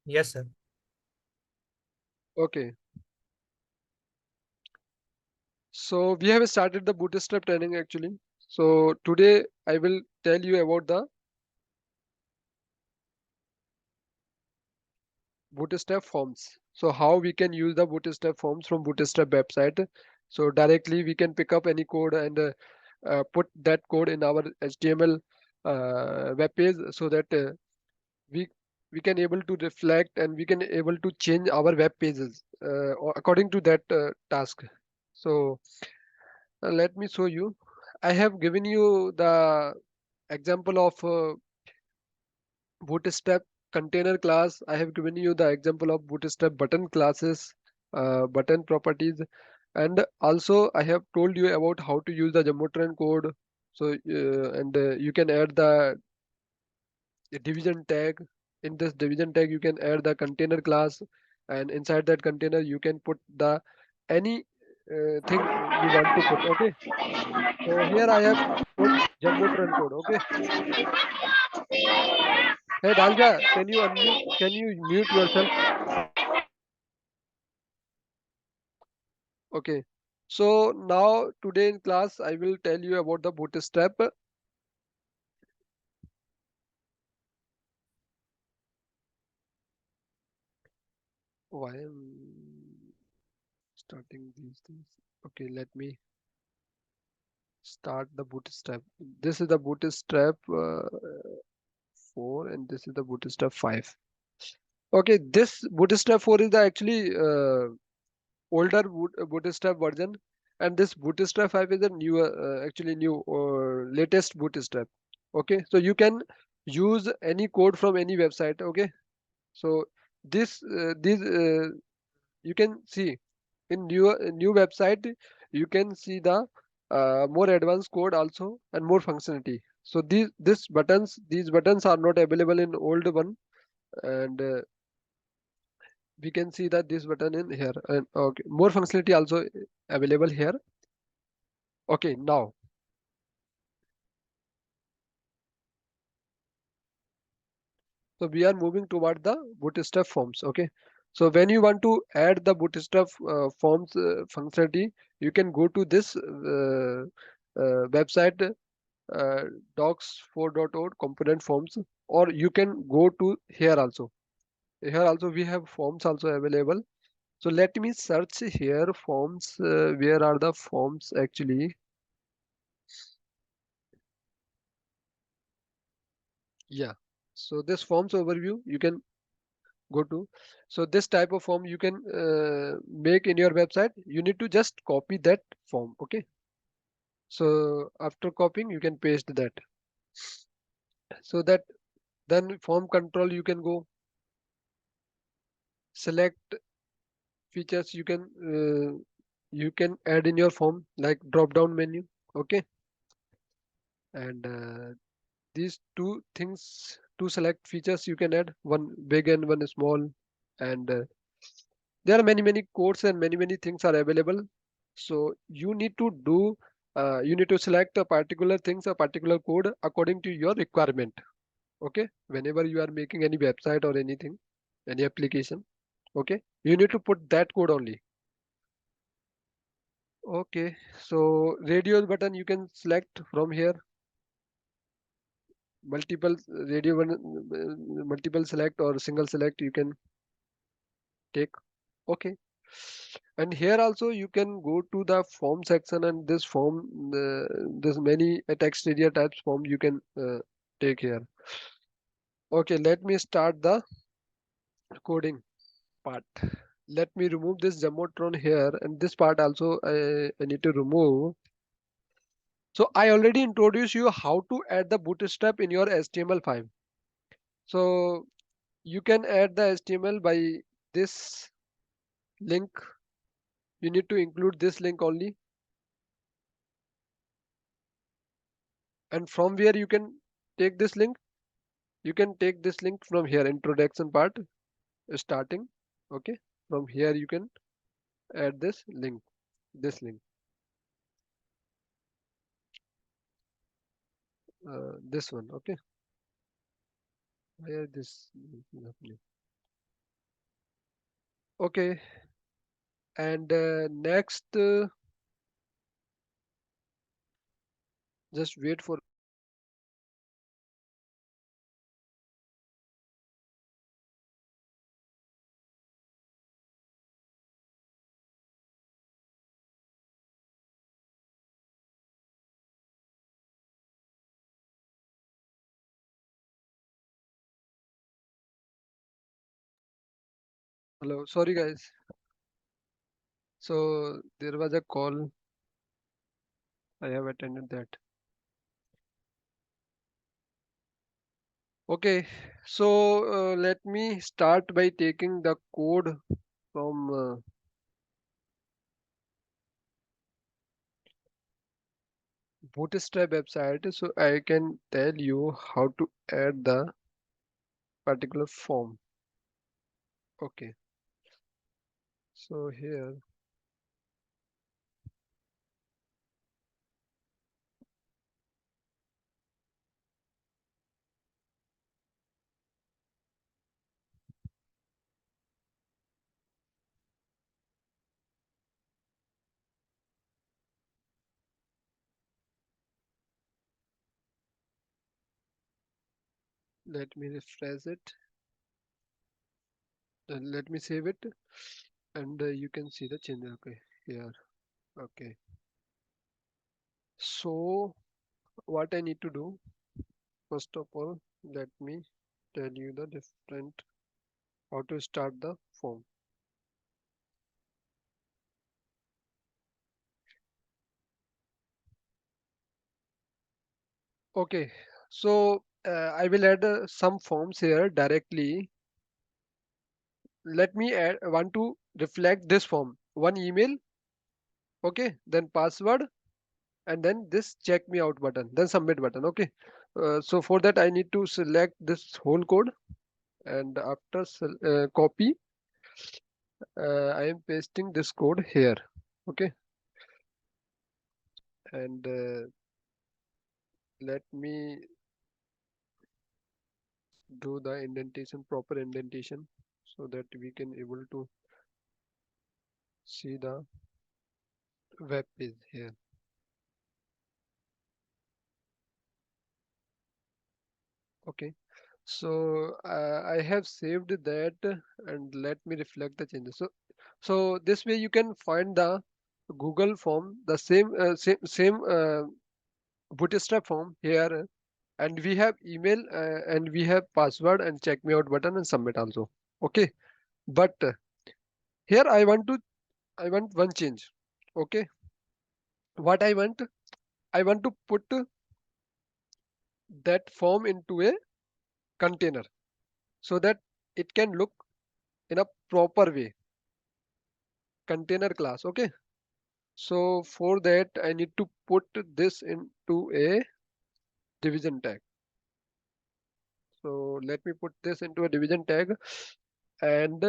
Yes, sir. Okay. So we have started the Bootstrap training actually. So today I will tell you about the Bootstrap forms. So how we can use the Bootstrap forms from Bootstrap website. So directly we can pick up any code and put that code in our HTML web page so that we we can able to reflect and we can able to change our web pages according to that task. So let me show you. I have given you the example of Bootstrap container class. I have given you the example of Bootstrap button classes, button properties, and also I have told you about how to use the Jumbotron code. So and you can add the division tag. In this division tag, you can add the container class, and inside that container, you can put the any thing you want to put. Okay. So here I have put Jumbotron code. Okay. Hey Dalja, can you unmute? Can you mute yourself? Okay. So now today in class I will tell you about the bootstrap. Why am starting these things? Okay, let me start the bootstrap. This is the bootstrap 4 and this is the bootstrap 5. Okay, this bootstrap 4 is the actually older bootstrap version, and this bootstrap 5 is a newer actually new latest bootstrap. Okay, so you can use any code from any website. Okay, so these you can see in new website you can see the more advanced code also and more functionality. So these buttons are not available in old one, and we can see that this button in here, and okay, more functionality also available here. Okay, now so we are moving toward the bootstrap forms. Okay, so when you want to add the bootstrap forms functionality, you can go to this website docs4.org component forms, or you can go to here also. Here also we have forms also available. So let me search here forms. Where are the forms actually? Yeah. So this forms overview you can go to. So this type of form you can make in your website. You need to just copy that form. Okay. So after copying, you can paste that. So that then form control you can go select features you can add in your form like drop down menu. Okay, and these two things, two select features you can add, one big and one small, and there are many codes and many things are available. So you need to select a particular things, a particular code according to your requirement. Okay, whenever you are making any website or anything, any application, okay, you need to put that code only. Okay, so radio button you can select from here, multiple radio button, multiple select or single select you can take. Okay, and here also you can go to the form section, and this form there's many text area types form you can take here. Okay, let me start the coding part. Let me remove this Jumbotron here, and this part also I need to remove. So I already introduced you how to add the bootstrap in your HTML5. So you can add the HTML by this link. You need to include this link only, and from where you can take this link. You can take this link from here, introduction part, starting. Okay, from here you can add this link. This link, this one. Okay, where this link is happening. Okay, and next, just wait for. Hello, sorry guys. So there was a call. I have attended that. Okay, so let me start by taking the code from Bootstrap website, so I can tell you how to add the particular form. Okay, so here, let me refresh it. Let me save it, and you can see the change. Okay, here. Okay, so what I need to do, first of all, let me tell you the different how to start the form. Okay, so I will add some forms here directly. Let me add want to reflect this form. One email, okay, then password, and then this check me out button, then submit button. Okay, so for that I need to select this whole code, and after copy, I am pasting this code here. Okay, and let me do the indentation, proper indentation, so that we can able to see the web page here. Okay, so I have saved that, and let me reflect the changes. So this way you can find the Google form, the same Bootstrap form here, and we have email and we have password and check me out button and submit also. Okay, but here I want one change. Okay, what I want to put that form into a container so that it can look in a proper way. Container class. Okay, so for that I need to put this into a division tag. So let me put this into a division tag, and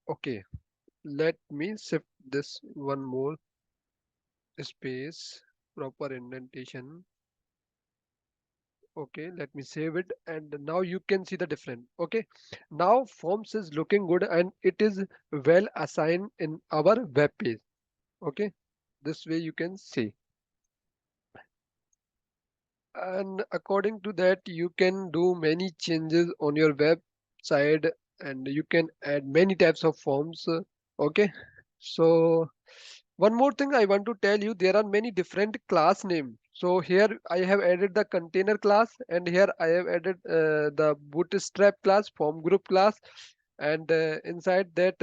okay, let me shift this one more space, proper indentation. Okay, let me save it, and now you can see the difference. Okay, now forms is looking good and it is well assigned in our web page. Okay, this way you can see, and according to that you can do many changes on your website, and you can add many types of forms. Okay, so one more thing I want to tell you, there are many different class name. So here I have added the container class, and here I have added the bootstrap class, form group class, and inside that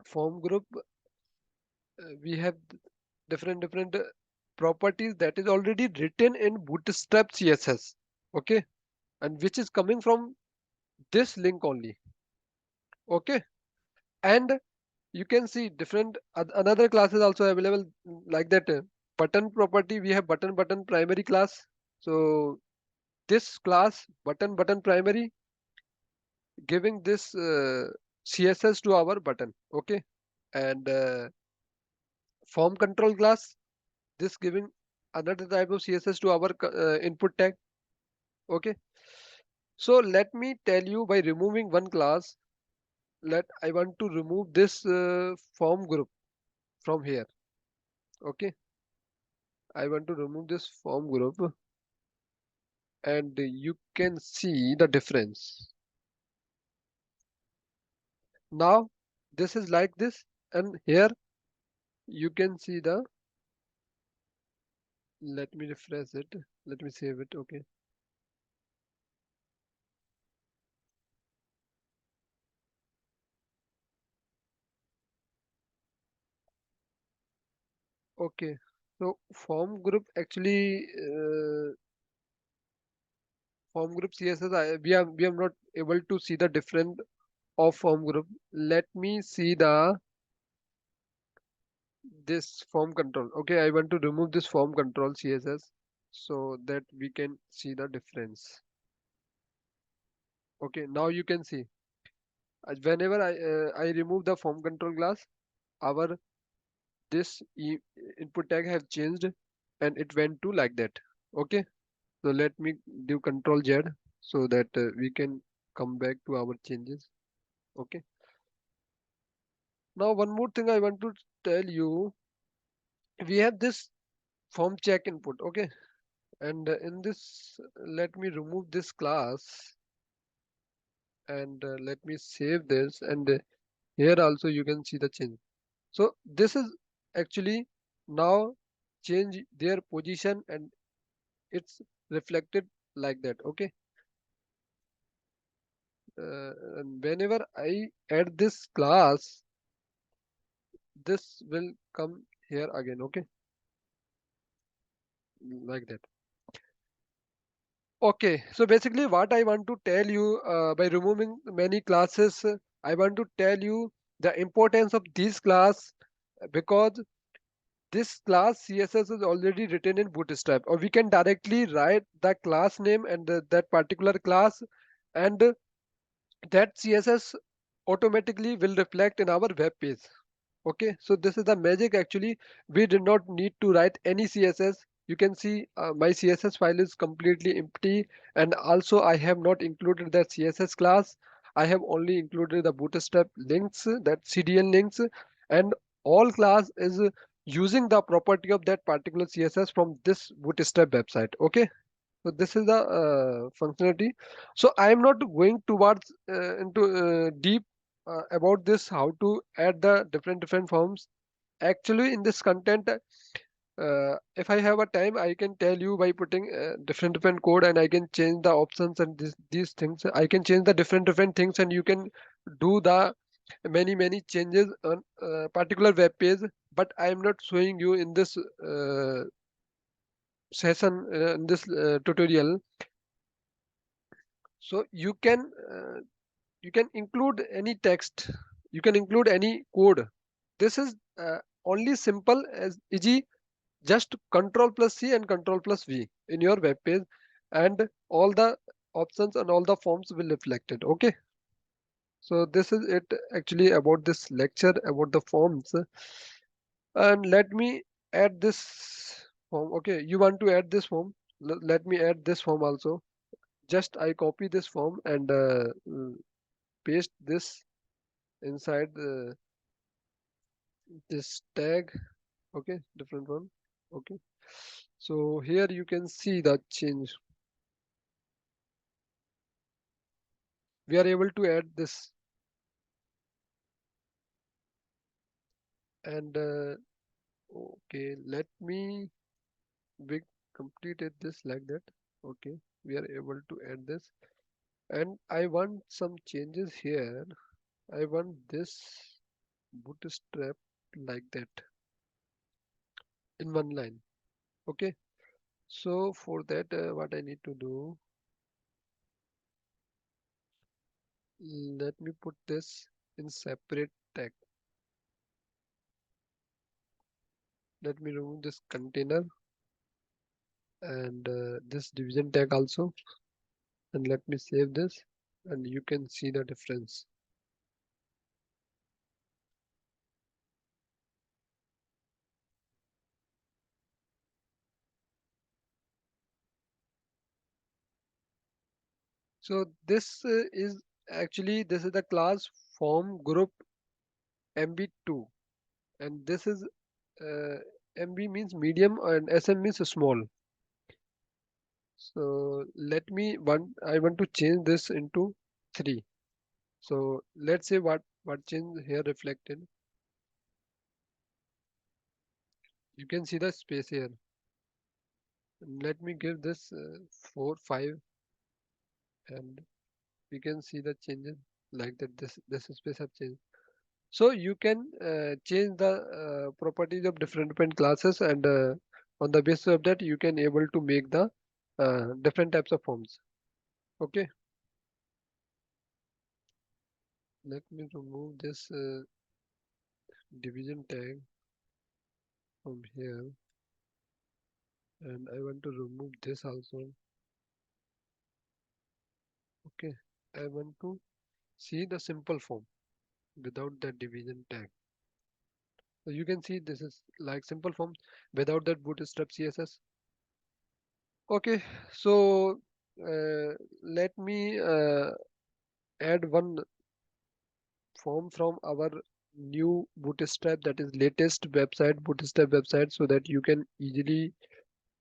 form group we have different properties that is already written in bootstrap css. Okay, and which is coming from this link only. Okay, and you can see different another classes also available, like that button property. We have button primary class. So this class button primary giving this css to our button. Okay, and form control class, this giving another type of css to our input tag. Okay, so let me tell you, by removing one class let I want to remove this form group from here. Okay, I want to remove this form group, and you can see the difference. Now this is like this, and here you can see the, let me refresh it, let me save it. Okay, okay. So form group actually, form group CSS, we are not able to see the different of form group. Let me see the this form control. Okay, I want to remove this form control CSS so that we can see the difference. Okay, now you can see, whenever I remove the form control class, our this input tag have changed and it went to like that. Okay, so let me do control Z so that we can come back to our changes. Okay, now one more thing I want to tell you, we have this form check input. Okay, and in this, let me remove this class, and let me save this, and here also you can see the change. So this is actually now change their position, and it's reflected like that. Okay, and whenever I add this class, this will come here again. Okay, like that. Okay, so basically what I want to tell you, by removing many classes, I want to tell you the importance of this class, because this class CSS is already written in Bootstrap, or we can directly write the class name and that particular class, and that CSS automatically will reflect in our web page. Okay, so this is the magic actually. We did not need to write any CSS. You can see my CSS file is completely empty, and also I have not included the CSS class. I have only included the Bootstrap links, that CDN links, and all class is using the property of that particular CSS from this Bootstrap website. Okay, so this is the functionality. So I am not going towards into deep about this, how to add the different forms. Actually, in this content, if I have a time, I can tell you by putting different code, and I can change the options and these things. I can change the different things, and you can do the many changes on particular web page. But I am not showing you in this session, in this tutorial. So you can include any text, you can include any code. This is only simple as easy, just control plus C and control plus V in your web page, and all the options and all the forms will reflect it. Okay, so this is it actually about this lecture about the forms. And let me add this form. Okay, you want to add this form, let me add this form also. Just I copy this form and paste this inside this tag. Okay, different one. Okay, so here you can see the change. We are able to add this, and okay, let me we completed this like that. Okay, we are able to add this, and I want some changes here. I want this bootstrap like that in one line. Okay, so for that, what I need to do, let me put this in separate tag. Let me remove this container and this division tag also, and let me save this, and you can see the difference. So this is actually, this is the class form group MB2, and this is MB means medium and SM means small. So let me I want to change this into 3. So let's say what change here reflected. You can see the space here. Let me give this 4 5, and we can see the changes like that. This space have changed. So you can change the properties of different classes, and on the basis of that you can able to make the different types of forms. Okay, let me remove this division tag from here, and I want to remove this also. Okay, I want to see the simple form without that division tag. So you can see this is like simple form without that bootstrap CSS. Okay, so let me add one form from our new bootstrap, that is latest website, bootstrap website, so that you can easily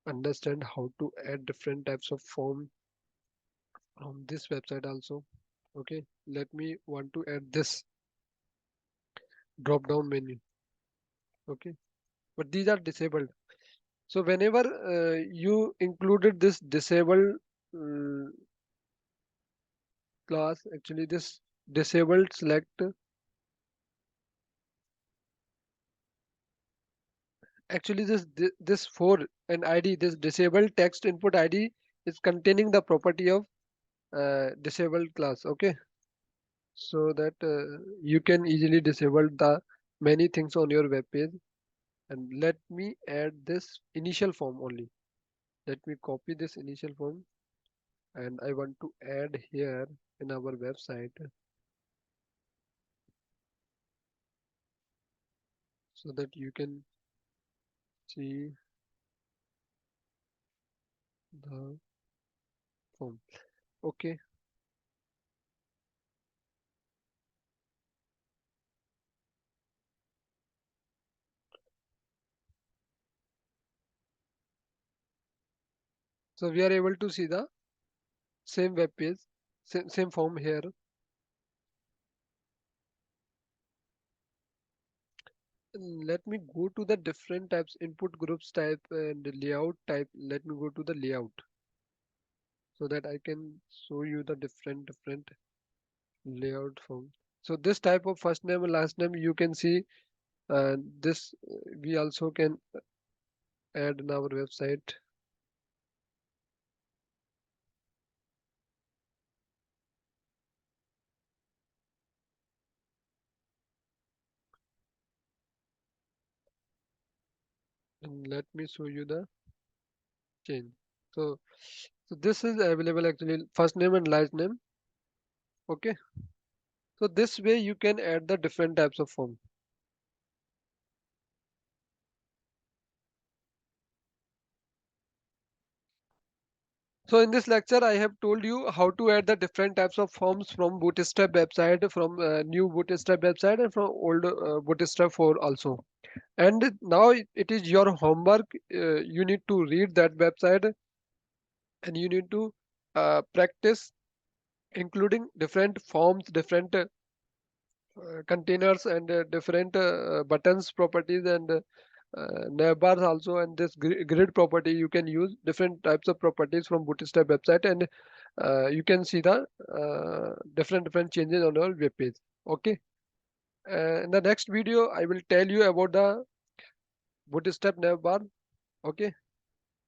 understand how to add different types of form on this website also. Okay, let me want to add this drop down menu. Okay, but these are disabled. So whenever you included this disabled uh, class, actually this disabled select, actually this for an ID, this disabled text input ID is containing the property of disabled class. Okay, so that you can easily disable the many things on your web page. And let me add this initial form only. Let me copy this initial form, and I want to add here in our website, so that you can see the form. Okay, so we are able to see the same web page, same form here. Let me go to the different types, input groups type and layout type. Let me go to the layout, so that I can show you the different layout form. So this type of first name and last name you can see, this we also can add in our website. And let me show you the change. So, so this is available actually, first name and last name. Okay. So this way you can add the different types of form. So in this lecture, I have told you how to add the different types of forms from Bootstrap website, from new Bootstrap website, and from old Bootstrap 4 also. And now it is your homework. You need to read that website, and you need to practice, including different forms, different containers, and different buttons properties, and navbars also, and this grid property. You can use different types of properties from Bootstrap website, and you can see the different changes on your web page. Okay, in the next video I will tell you about the Bootstrap navbar. Okay,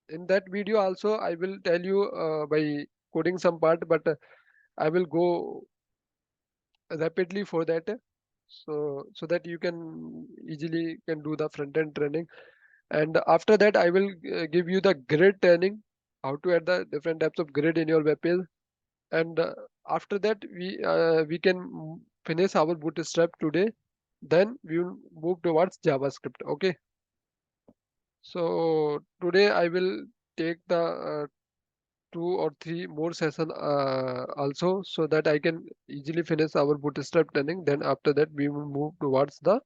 in that video also I will tell you by coding some part, but I will go rapidly for that, so that you can easily can do the front end training. And after that I will give you the grid training, how to add the different types of grid in your web page. And after that we can finish our bootstrap today, then we will move towards JavaScript. Okay, so today I will take the two or three more session also, so that I can easily finish our bootstrap training. Then after that we will move towards the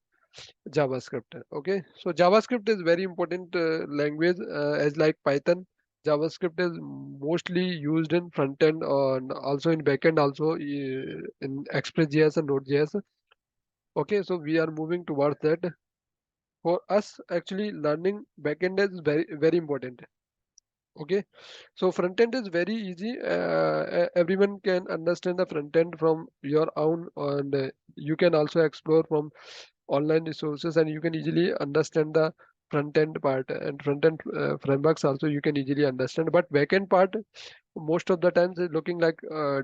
JavaScript. Okay, so JavaScript is very important language as like Python. JavaScript is mostly used in front end and also in back end, also in Express.js and Node.js. Okay, so we are moving towards that. For us, actually, learning backend is very important. Okay, so front end is very easy. Everyone can understand the front end from your own, and you can also explore from online resources, and you can easily understand the front end part and front end frameworks also you can easily understand. But back end part, most of the times is looking like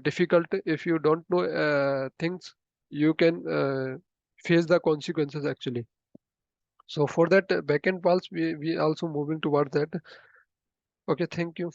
difficult. If you don't know things, you can face the consequences actually. So for that backend parts, we also moving towards that. Okay, thank you.